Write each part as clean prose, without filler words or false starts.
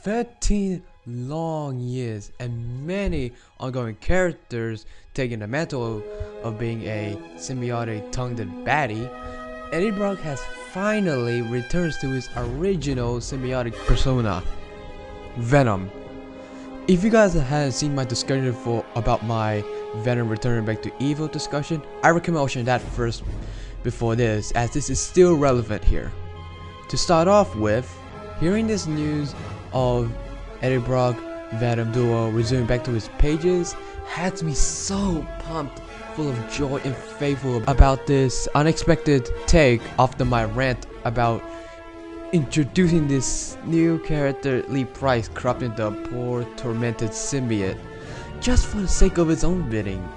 13 long years and many ongoing characters taking the mantle of being a symbiotic tongued baddie, Eddie Brock has finally returned to his original symbiotic persona, Venom. If you guys haven't seen my discussion about my Venom returning back to evil discussion, I recommend watching that first before this, as this is still relevant here. To start off with, hearing this news of Eddie Brock Venom duo resuming back to his pages had me so pumped, full of joy and faithful about this unexpected take after my rant about introducing this new character Lee Price corrupting the poor tormented symbiote just for the sake of its own bidding.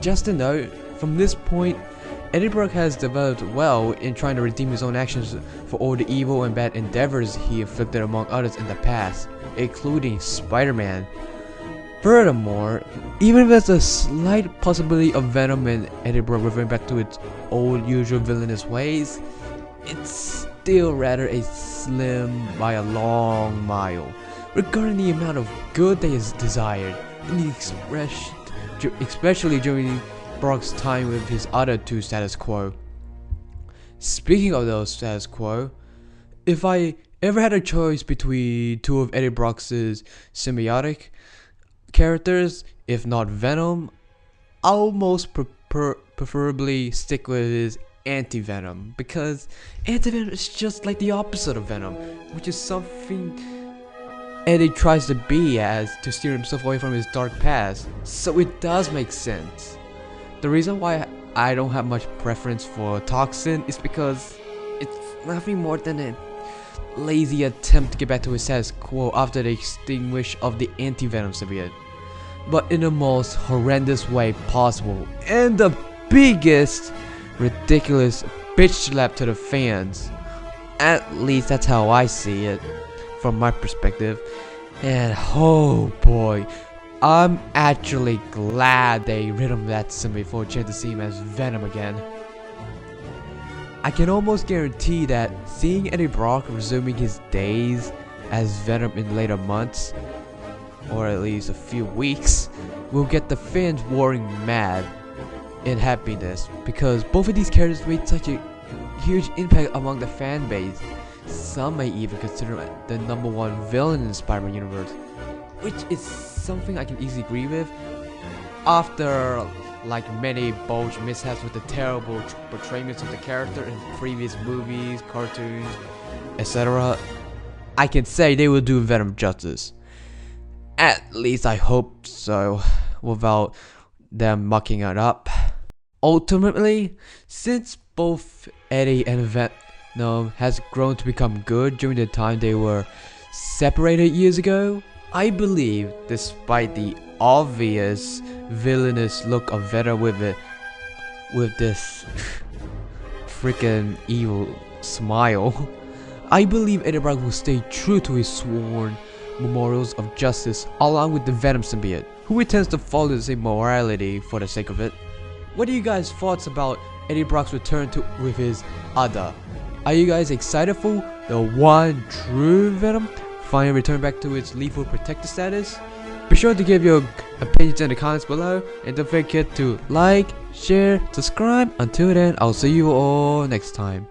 Just a note, from this point Eddie Brock has developed well in trying to redeem his own actions for all the evil and bad endeavors he inflicted among others in the past, including Spider-Man. Furthermore, even if there's a slight possibility of Venom and Eddie Brock reverting back to its old usual villainous ways, it's still rather a slim by a long mile regarding the amount of good that is desired, and especially during Brock's time with his other two status quo. Speaking of those status quo, if I ever had a choice between two of Eddie Brock's symbiotic characters, if not Venom, I'll most preferably stick with his anti-Venom, because anti-Venom is just like the opposite of Venom, which is something Eddie tries to be as to steer himself away from his dark past, so it does make sense. The reason why I don't have much preference for Toxin is because it's nothing more than a lazy attempt to get back to his status quo after the extinguish of the anti-Venom symbiote, but in the most horrendous way possible, and the biggest ridiculous bitch slap to the fans. At least that's how I see it from my perspective. And oh boy, I'm actually glad they rid him of that symbiote for a chance to see him as Venom again. I can almost guarantee that seeing Eddie Brock resuming his days as Venom in later months, or at least a few weeks, will get the fans roaring mad in happiness, because both of these characters made such a huge impact among the fan base. Some may even consider him the #1 villain in the Spider-Man universe, which is something I can easily agree with. After like many bold mishaps with the terrible portrayals of the character in previous movies, cartoons, etc., I can say they will do Venom justice. At least I hope so, without them mucking it up. Ultimately, since both Eddie and Venom has grown to become good during the time they were separated years ago, I believe, despite the obvious villainous look of Venom with this freaking evil smile, I believe Eddie Brock will stay true to his sworn memorials of justice along with the Venom symbiote, who intends to follow the same morality for the sake of it. What are you guys' thoughts about Eddie Brock's return with his other? Are you guys excited for the one true Venom finally return back to its lethal protector status? Be sure to give your opinions in the comments below, and don't forget to like, share, subscribe. Until then, I'll see you all next time.